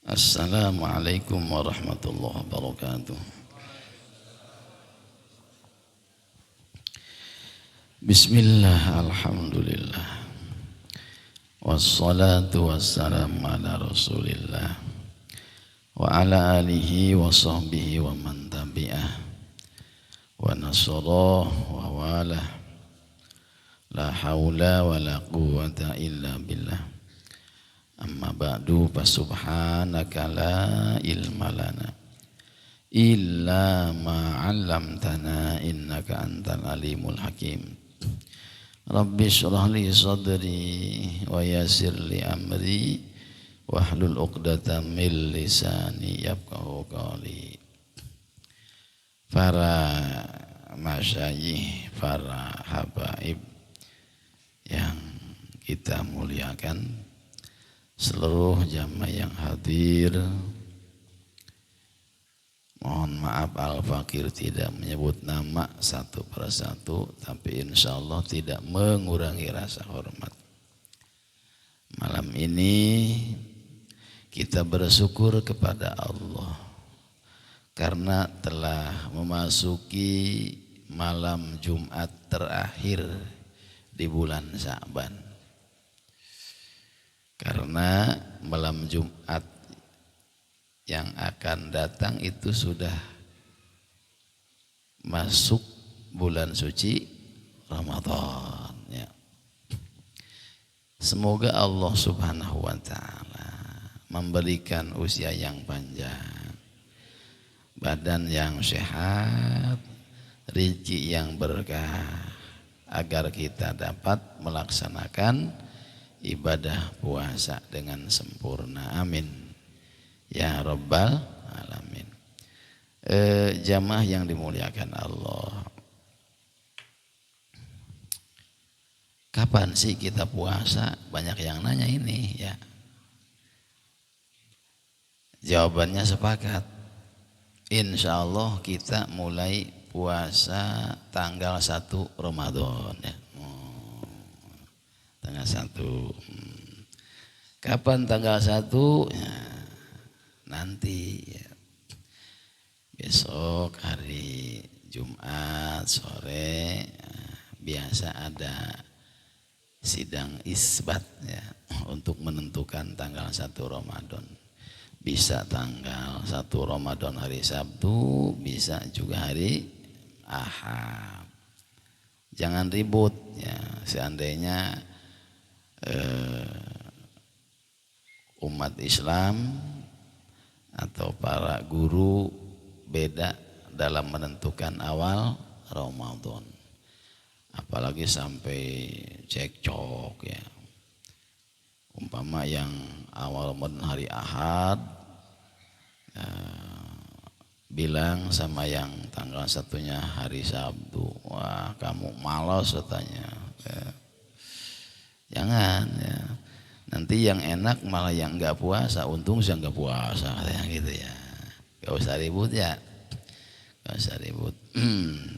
Assalamualaikum warahmatullahi wabarakatuh. Bismillah, alhamdulillah. Wassalatu wassalamu ala rasulillah wa ala alihi wa sahbihi wa man tabi'ah wa nasarah wa walah. La hawla wa la quwwata illa billah. Amma ba'du, fa subhanaka la ilma lana illa ma 'allamtana innaka antal alimul hakim. Rabbi shrah li sadri wa yassir li amri wahlul 'uqdatam min lisani yafqahu qawli. Para masyayikh, para habaib yang kita muliakan, seluruh jamaah yang hadir, mohon maaf Al-Fakir tidak menyebut nama satu persatu, tapi insya Allah tidak mengurangi rasa hormat. Malam ini kita bersyukur kepada Allah karena telah memasuki malam Jumat terakhir di bulan Sya'ban. Karena malam Jumat yang akan datang itu sudah masuk bulan suci Ramadan ya. Semoga Allah Subhanahu wa ta'ala memberikan usia yang panjang, badan yang sehat, rezeki yang berkah, agar kita dapat melaksanakan ibadah puasa dengan sempurna. Amin ya rabbal alamin. Jamaah yang dimuliakan Allah, kapan sih kita puasa? Banyak yang nanya ini ya. Jawabannya sepakat. Insya Allah kita mulai puasa tanggal 1 Ramadan ya. Tanggal 1. Kapan tanggal 1? Ya, nanti ya. Besok hari Jumat sore ya, biasa ada sidang isbat ya, untuk menentukan tanggal 1 Ramadan. Bisa tanggal 1 Ramadan hari Sabtu, bisa juga hari Ahad. Jangan ribut ya, seandainya umat Islam atau para guru beda dalam menentukan awal Ramadan, apalagi sampai cekcok ya. Umpama yang awal Ramadan hari Ahad bilang sama yang tanggal 1-nya hari Sabtu, wah kamu malas katanya ya. Jangan ya. Nanti yang enak malah yang enggak puasa, untung saya enggak puasa katanya gitu ya. Enggak usah ribut ya. Enggak usah ribut.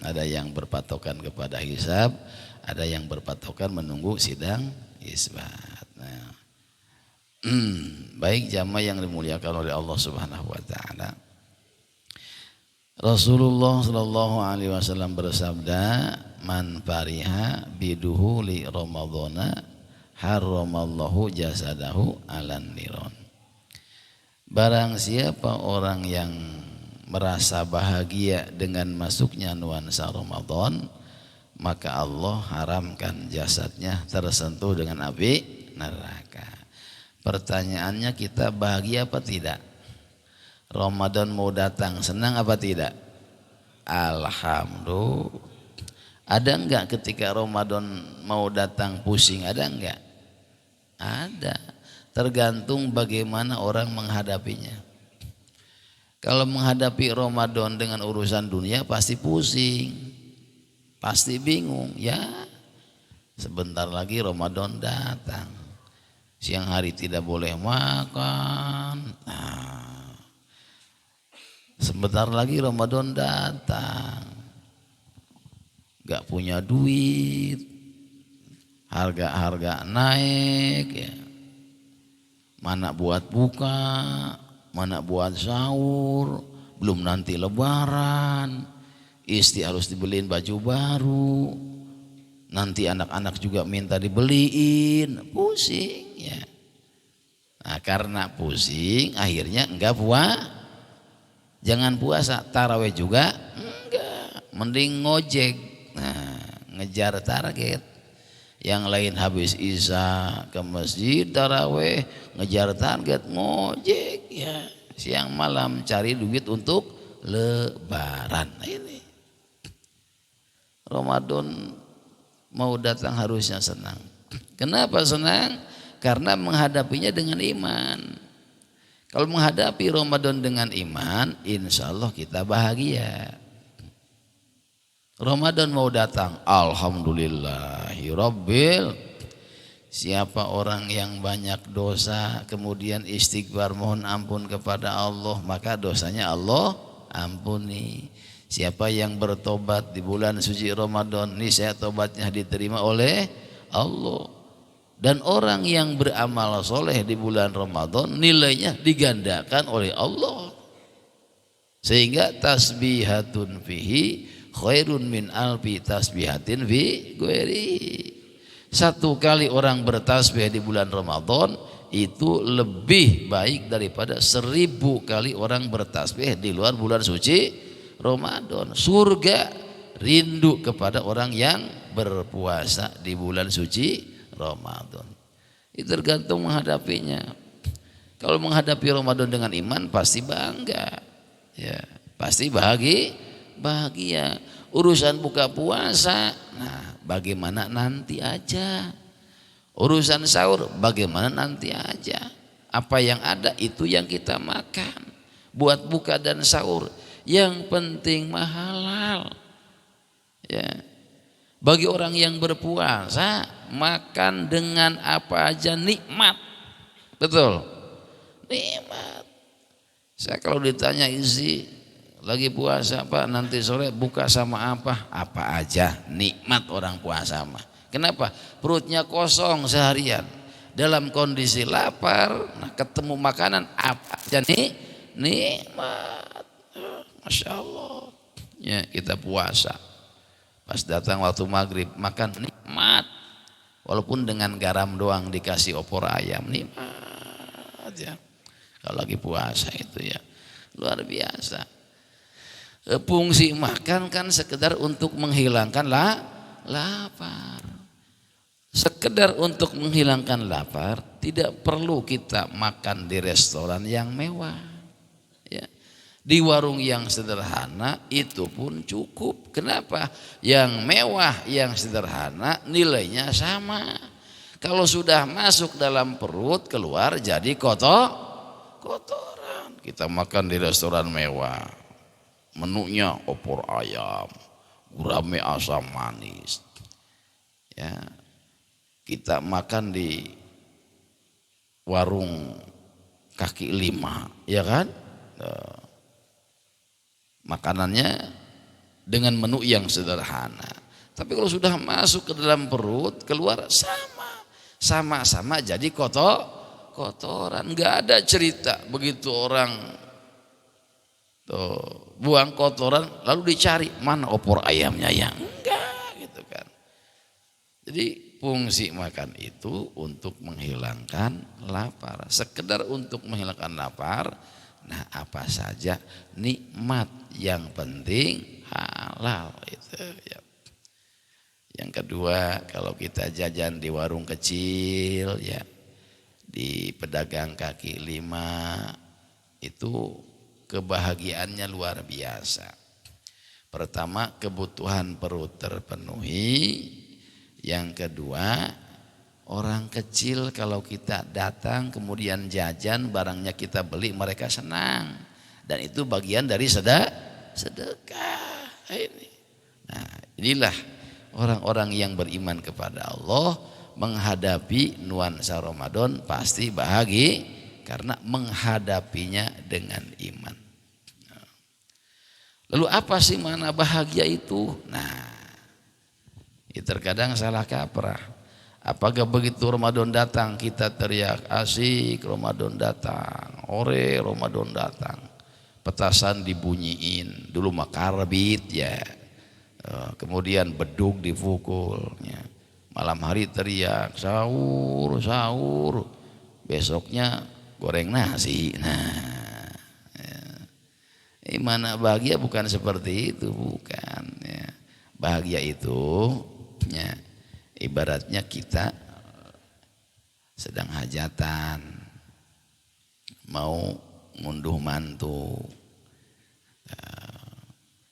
Ada yang berpatokan kepada hisab, ada yang berpatokan menunggu sidang isbat. Nah. Baik jamaah yang dimuliakan oleh Allah Subhanahu wa taala. Rasulullah sallallahu alaihi wasallam bersabda, "Man fariha biduhuli Ramadhana haramallahu jasadahu alan niron." Barang siapa orang yang merasa bahagia dengan masuknya nuansa Ramadan, maka Allah haramkan jasadnya tersentuh dengan api neraka. Pertanyaannya, kita bahagia apa tidak? Ramadan mau datang, senang apa tidak? Alhamdulillah. Ada enggak ketika Ramadan mau datang pusing? Ada enggak? Ada. Tergantung bagaimana orang menghadapinya. Kalau menghadapi Ramadan dengan urusan dunia pasti pusing, pasti bingung ya. Sebentar lagi Ramadan datang, siang hari tidak boleh makan. Sebentar lagi Ramadan datang, gak punya duit, harga naik ya. Mana buat buka, mana buat sahur, belum nanti lebaran, istri harus dibeliin baju baru, nanti anak-anak juga minta dibeliin, pusing ya. Nah karena pusing akhirnya enggak jangan puasa, taraweh juga enggak, mending ngojek. Nah ngejar target. Yang lain habis isya ke masjid taraweh, ngejar target ngojek ya, siang malam cari duit untuk lebaran. Nah, ini Ramadan mau datang harusnya senang. Kenapa senang? Karena menghadapinya dengan iman. Kalau menghadapi Ramadan dengan iman, insya Allah kita bahagia. Ramadan mau datang, alhamdulillahirabbil. Siapa orang yang banyak dosa kemudian istighfar mohon ampun kepada Allah, maka dosanya Allah ampuni. Siapa yang bertobat di bulan suci Ramadan, niscaya tobatnya diterima oleh Allah. Dan orang yang beramal soleh di bulan Ramadan nilainya digandakan oleh Allah. Sehingga tasbihatun fihi khairun min alfi tasbihatin fi ghairi. Satu kali orang bertasbih di bulan Ramadan itu lebih baik daripada 1000 kali orang bertasbih di luar bulan suci Ramadan. Surga rindu kepada orang yang berpuasa di bulan suci Ramadan. Itu tergantung menghadapinya. Kalau menghadapi Ramadan dengan iman pasti bangga. Ya, pasti bahagia. Urusan buka puasa, nah bagaimana nanti aja. Urusan sahur bagaimana nanti aja. Apa yang ada itu yang kita makan. Buat buka dan sahur, yang penting halal. Ya. Bagi orang yang berpuasa, makan dengan apa aja nikmat. Betul? Nikmat. Saya kalau ditanya isi lagi puasa Pak, nanti sore buka sama apa? Apa aja, nikmat orang puasa mah. Kenapa? Perutnya kosong seharian, dalam kondisi lapar, nah ketemu makanan apa aja nih? Nikmat. Masya Allah. Ya kita puasa. Pas datang waktu maghrib makan nikmat. Walaupun dengan garam doang dikasih opor ayam, nikmat ya. Kalau lagi puasa itu ya luar biasa. Fungsi makan kan sekedar untuk menghilangkan lapar. Sekedar untuk menghilangkan lapar, tidak perlu kita makan di restoran yang mewah. Ya. Di warung yang sederhana itu pun cukup. Kenapa? Yang mewah, yang sederhana nilainya sama. Kalau sudah masuk dalam perut, keluar jadi kotoran. Kita makan di restoran mewah. Menunya opor ayam, gurame asam manis. Ya, kita makan di warung kaki lima, ya kan? Makanannya dengan menu yang sederhana. Tapi kalau sudah masuk ke dalam perut, keluar sama-sama jadi kotoran. Nggak ada cerita begitu orang buang kotoran lalu dicari mana opor ayamnya, yang enggak gitu kan. Jadi fungsi makan itu untuk menghilangkan lapar, sekedar untuk menghilangkan lapar. Nah apa saja nikmat, yang penting halal itu ya. Yang kedua, kalau kita jajan di warung kecil ya, di pedagang kaki lima, itu kebahagiaannya luar biasa. Pertama, kebutuhan perut terpenuhi. Yang kedua, orang kecil kalau kita datang kemudian jajan barangnya kita beli, mereka senang. Dan itu bagian dari sedekah. Nah, inilah orang-orang yang beriman kepada Allah menghadapi nuansa Ramadan pasti bahagia. Karena menghadapinya dengan iman. Lalu apa sih makna bahagia itu? Nah, terkadang salah kaprah. Apakah begitu Ramadan datang kita teriak asik Ramadan datang, ore Ramadan datang, petasan dibunyiin, dulu mah karbit ya, kemudian beduk dipukulnya, malam hari teriak sahur sahur, besoknya goreng nasi. Nah, mana bahagia bukan seperti itu, bukan ya. Bahagia itu ya, ibaratnya kita sedang hajatan, mau ngunduh mantu,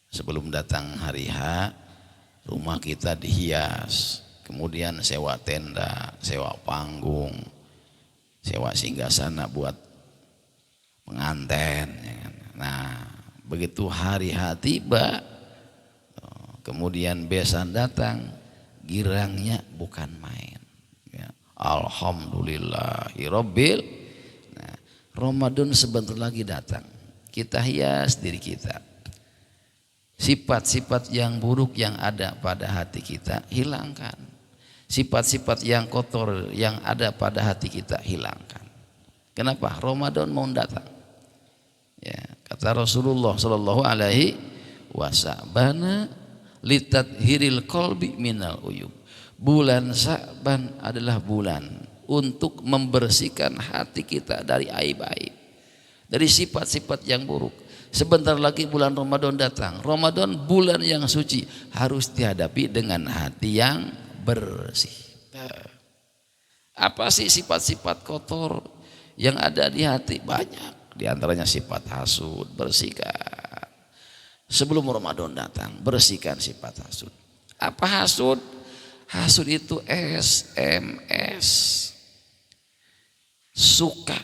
sebelum datang hari H rumah kita dihias, kemudian sewa tenda, sewa panggung, sewa singgasana buat pengantin ya kan? Nah begitu hari H tiba, kemudian besan datang, girangnya bukan main ya. Alhamdulillahirabbil. Nah, Ramadan sebentar lagi datang, kita hias diri kita, sifat-sifat yang buruk yang ada pada hati kita hilangkan, sifat-sifat yang kotor yang ada pada hati kita hilangkan. Kenapa? Ramadan mau datang ya, kata Rasulullah sallallahu alaihi wasallam, litathhiril qalbi minal uyub. Bulan Sa'ban adalah bulan untuk membersihkan hati kita dari aib-aib, dari sifat-sifat yang buruk. Sebentar lagi bulan Ramadan datang. Ramadan bulan yang suci, harus dihadapi dengan hati yang bersih. Apa sih sifat-sifat kotor yang ada di hati? Banyak. Di antaranya sifat hasud, bersihkan. Sebelum Ramadan datang, bersihkan sifat hasud. Apa hasud? Hasud itu SMS. Suka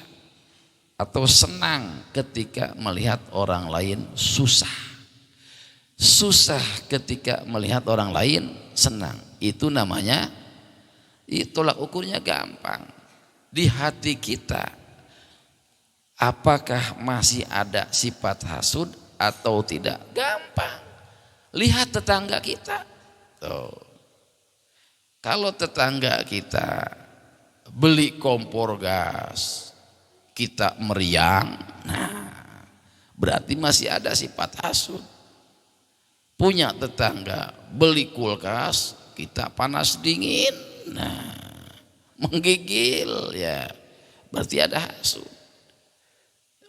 atau senang ketika melihat orang lain susah. Susah ketika melihat orang lain senang. Itu namanya, tolak ukurnya gampang. Di hati kita, apakah masih ada sifat hasud atau tidak? Gampang. Lihat tetangga kita. Tuh. Kalau tetangga kita beli kompor gas, kita meriang, nah berarti masih ada sifat hasud. Punya tetangga beli kulkas, kita panas dingin, nah menggigil ya, berarti ada hasud.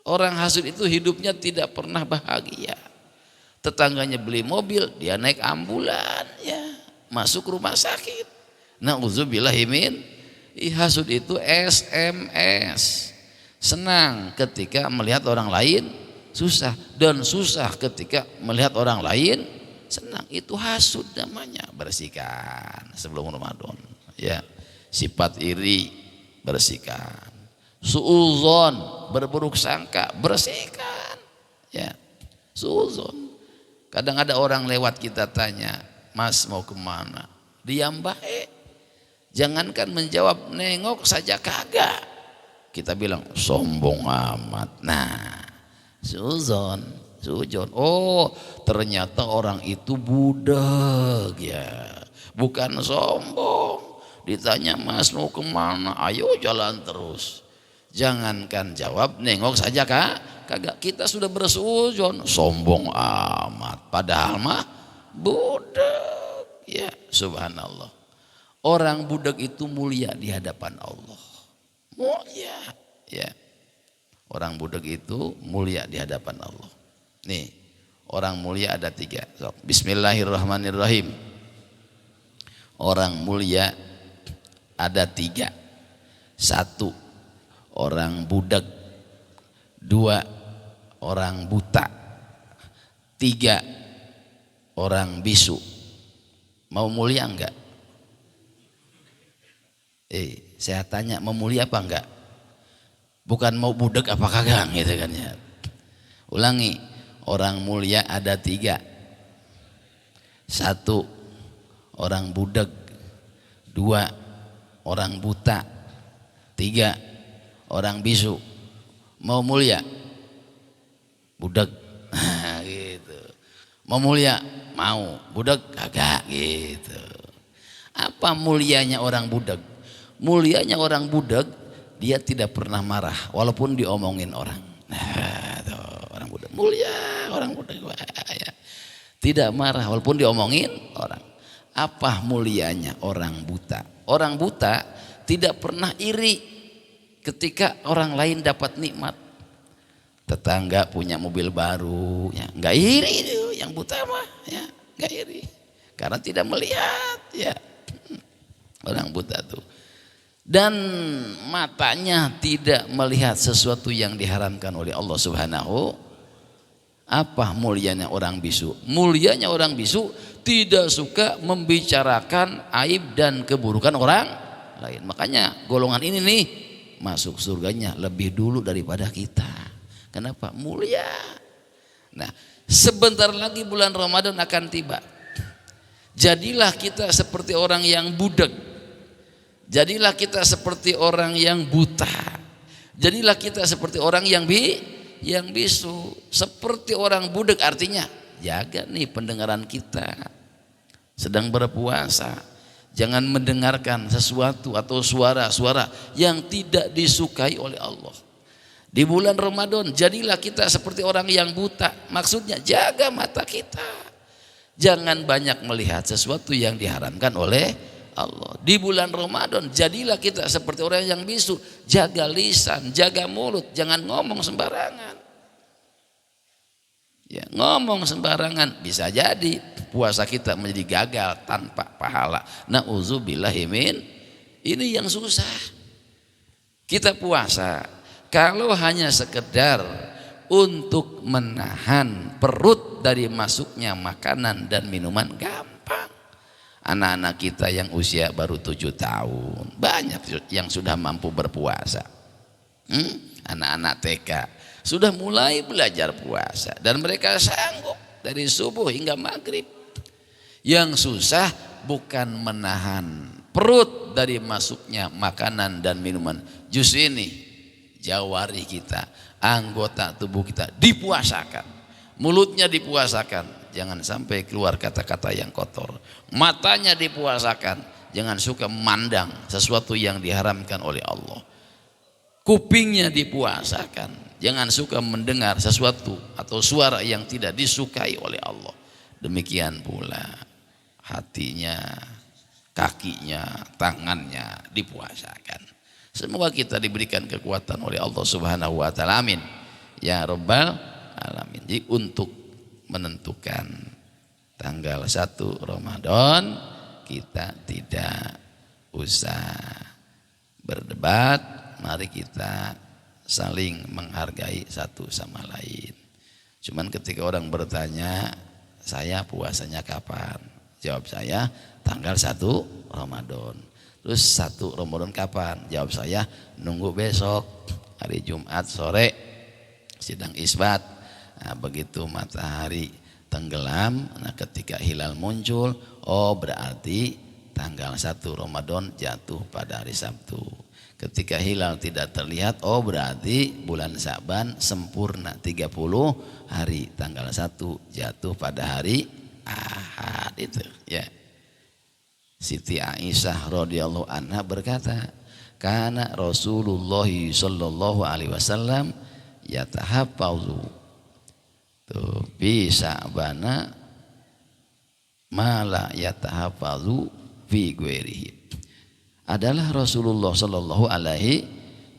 Orang hasud itu hidupnya tidak pernah bahagia. Tetangganya beli mobil, dia naik ambulan ya, masuk rumah sakit. Na'udzubillahi min. Hasud itu SMS. Senang ketika melihat orang lain susah, dan susah ketika melihat orang lain senang. Itu hasud namanya. Bersihkan sebelum Ramadan ya. Sifat iri bersihkan. Suudzon, berburuk sangka, bersihkan ya. Suudzon. Kadang ada orang lewat, kita tanya, Mas mau kemana? Diam baik. Jangankan menjawab, nengok saja kagak. Kita bilang sombong amat. Nah, suudzon. Oh, ternyata orang itu budak ya, bukan sombong. Ditanya, Mas mau kemana? Ayo jalan terus. Jangankan jawab, nengok saja kagak. Kita sudah bersuudzon, sombong amat. Padahal mah budak ya. Subhanallah. Orang budak itu mulia di hadapan Allah. Mulia ya. Orang budak itu mulia di hadapan Allah. Nih, orang mulia ada 3. Bismillahirrahmanirrahim. Orang mulia ada 3. 1, orang budak. 2, orang buta. 3, orang bisu. Mau mulia enggak? Saya tanya, mau mulia apa enggak? Bukan mau budak apa kagak gitu kan ya. Ulangi, orang mulia ada 3. 1, orang budak. 2, orang buta. 3, orang bisu. Mau mulia? Budak. Gitu. Mau mulia? Mau. Budak kagak gitu. Apa mulianya orang budak? Mulianya orang budak, dia tidak pernah marah walaupun diomongin orang. Nah, tuh, orang budak mulia, orang budak ya. Tidak marah walaupun diomongin orang. Apa mulianya orang buta? Orang buta tidak pernah iri ketika orang lain dapat nikmat. Tetangga punya mobil baru, ya nggak iri itu yang buta mah, ya nggak iri, karena tidak melihat, ya orang buta tuh. Dan matanya tidak melihat sesuatu yang diharamkan oleh Allah Subhanahu. Apa mulianya orang bisu? Mulianya orang bisu tidak suka membicarakan aib dan keburukan orang lain. Makanya golongan ini nih masuk surganya lebih dulu daripada kita. Kenapa? Mulia. Nah, sebentar lagi bulan Ramadan akan tiba. Jadilah kita seperti orang yang budak. Jadilah kita seperti orang yang buta. Jadilah kita seperti orang yang bisu. Seperti orang budak artinya jaga nih pendengaran kita. Sedang berpuasa, jangan mendengarkan sesuatu atau suara-suara yang tidak disukai oleh Allah. Di bulan Ramadan jadilah kita seperti orang yang buta. Maksudnya jaga mata kita. Jangan banyak melihat sesuatu yang diharamkan oleh Allah. Di bulan Ramadan jadilah kita seperti orang yang bisu. Jaga lisan, jaga mulut, jangan ngomong sembarangan. Ya, ngomong sembarangan bisa jadi puasa kita menjadi gagal tanpa pahala. Nauzubillahi min. Ini yang susah. Kita puasa kalau hanya sekedar untuk menahan perut dari masuknya makanan dan minuman, gampang. Anak-anak kita yang usia baru 7 tahun banyak yang sudah mampu berpuasa. Anak-anak TK sudah mulai belajar puasa dan mereka sanggup dari subuh hingga maghrib. Yang susah bukan menahan perut dari masuknya makanan dan minuman. Justru ini jawari kita, anggota tubuh kita dipuasakan, mulutnya dipuasakan, jangan sampai keluar kata-kata yang kotor. Matanya dipuasakan, jangan suka memandang sesuatu yang diharamkan oleh Allah. Kupingnya dipuasakan, jangan suka mendengar sesuatu atau suara yang tidak disukai oleh Allah. Demikian pula hatinya, kakinya, tangannya dipuasakan. Semoga kita diberikan kekuatan oleh Allah Subhanahu wa taala. Amin. Ya Rabbal alamin. Jadi untuk menentukan tanggal 1 Ramadan kita tidak usah berdebat, mari kita saling menghargai satu sama lain. Cuman ketika orang bertanya, saya puasanya kapan? Jawab saya tanggal 1 Ramadan. Terus 1 Ramadan kapan? Jawab saya nunggu besok hari Jumat sore sidang isbat. Nah, begitu matahari tenggelam, nah ketika hilal muncul, oh berarti tanggal 1 Ramadan jatuh pada hari Sabtu. Ketika hilal tidak terlihat, oh berarti bulan Sa'ban sempurna 30 hari, tanggal 1 jatuh pada hari Ahad itu ya. Siti Aisyah radhiyallahu anha berkata, kana Rasulullah sallallahu alaihi wasallam yatahaffazu tuh fi Sya'bana ma la yatahaffazu fi ghairihi. Adalah Rasulullah sallallahu alaihi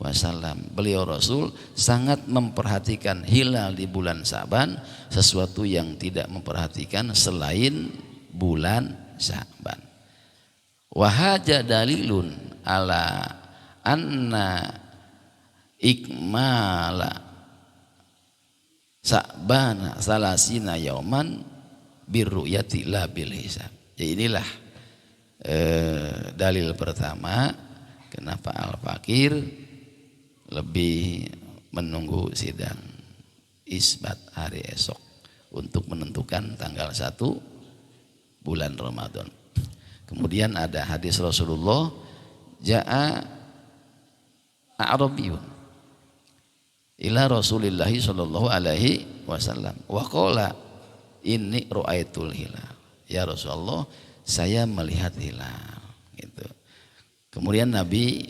wasallam. Beliau Rasul sangat memperhatikan hilal di bulan Sya'ban, sesuatu yang tidak memperhatikan selain bulan Sya'ban. Wahaja dalilun ala anna ikmala Sya'bana salasina yauman birru'yati la bil hisab. Jadi inilah dalil pertama kenapa Al-Fakir lebih menunggu sidang isbat hari esok untuk menentukan tanggal 1 bulan Ramadan. Kemudian ada hadis Rasulullah, ja'a a'rabiyun ila Rasulillahi sallallahu alaihi wasallam wa qala inni ra'aitul hilal. Ya Rasulullah, saya melihat hilal gitu. Kemudian Nabi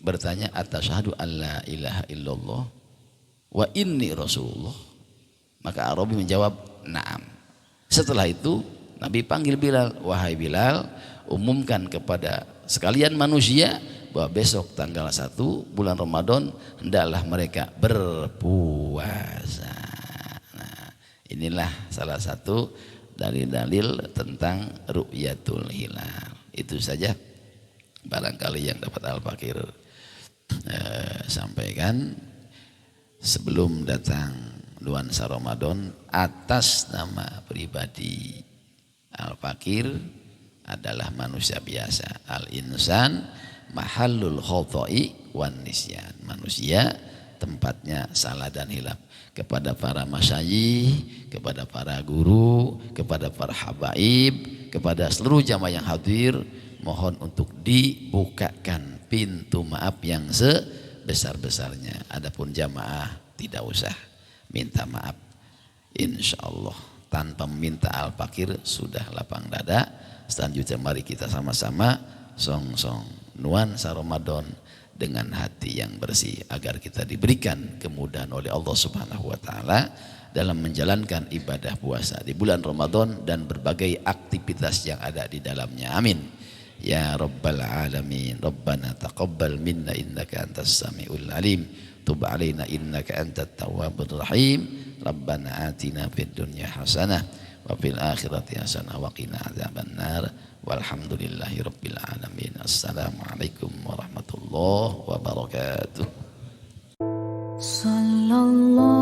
bertanya, atasyhadu alla ilaha illallah wa inni rasulullah? Maka Arabi menjawab, na'am. Setelah itu Nabi panggil Bilal, wahai Bilal, umumkan kepada sekalian manusia bahwa besok tanggal 1 bulan Ramadan hendaklah mereka berpuasa. Nah, inilah salah satu dalil-dalil tentang ru'yatul hilal. Itu saja barangkali yang dapat Al-Fakir sampaikan sebelum datang nuansa Ramadan. Atas nama pribadi Al-Fakir adalah manusia biasa. Al-insan mahallul khoto'i wan nisyan. Manusia tempatnya salah dan hilaf. Kepada para masyayikh, kepada para guru, kepada para habaib, kepada seluruh jamaah yang hadir, mohon untuk dibukakan pintu maaf yang sebesar-besarnya. Adapun jamaah tidak usah minta maaf, insyaallah. Tanpa meminta Al-Fakir sudah lapang dada. Selanjutnya mari kita sama-sama song-song nuansa Ramadan dengan hati yang bersih, agar kita diberikan kemudahan oleh Allah Subhanahu wa taala dalam menjalankan ibadah puasa di bulan Ramadan dan berbagai aktivitas yang ada di dalamnya. Amin ya rabbal alamin. Rabbana taqabbal minna innaka antas samiul alim, tub alaina innaka antat tawwabur rahim. Rabbana atina fid dunya hasanah wa fil akhirati hasanah wa qina adzabannar. Walhamdulillahi rabbil alamin. Assalamualaikum warahmatullahi wabarakatuh. Sallallahu